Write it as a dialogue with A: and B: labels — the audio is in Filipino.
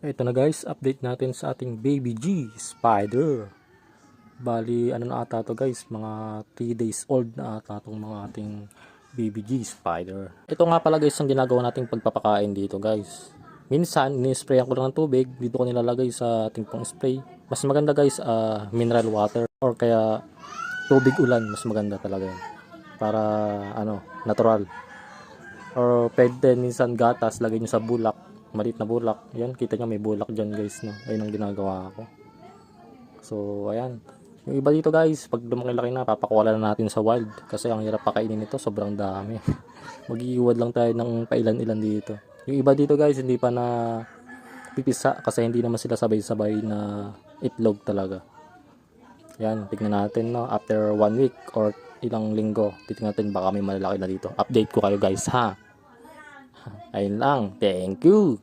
A: Ito na guys, update natin sa ating baby G spider. Bali, ano na ata to guys, mga 3 days old na ata itong mga ating baby G spider. Ito nga pala guys ang ginagawa nating pagpapakain dito guys. Minsan, ni-sprayan ko lang ng tubig, dito ko nilalagay sa ating pang spray. Mas maganda guys, mineral water or kaya tubig ulan, mas maganda talaga yun. Para natural. Or pwede minsan gatas, lagay nyo sa bulak, maliit na bulak. Yan, kita nyo may bulak dyan guys, no? Ayun ang ginagawa ko. So, ayan. Yung iba dito guys, pag lumaki-laki na, papakuwala na natin sa wild. Kasi ang hirap pakainin nito, sobrang dami. Mag-iiwad lang tayo ng pailan-ilan dito. Yung iba dito guys, hindi pa na pipisa kasi hindi naman sila sabay-sabay na itlog talaga. Yan, tignan natin, no? After 1 week or ilang linggo, titignan natin baka may malalaki na dito. Update ko kayo guys, ha? Ayun lang. Thank you.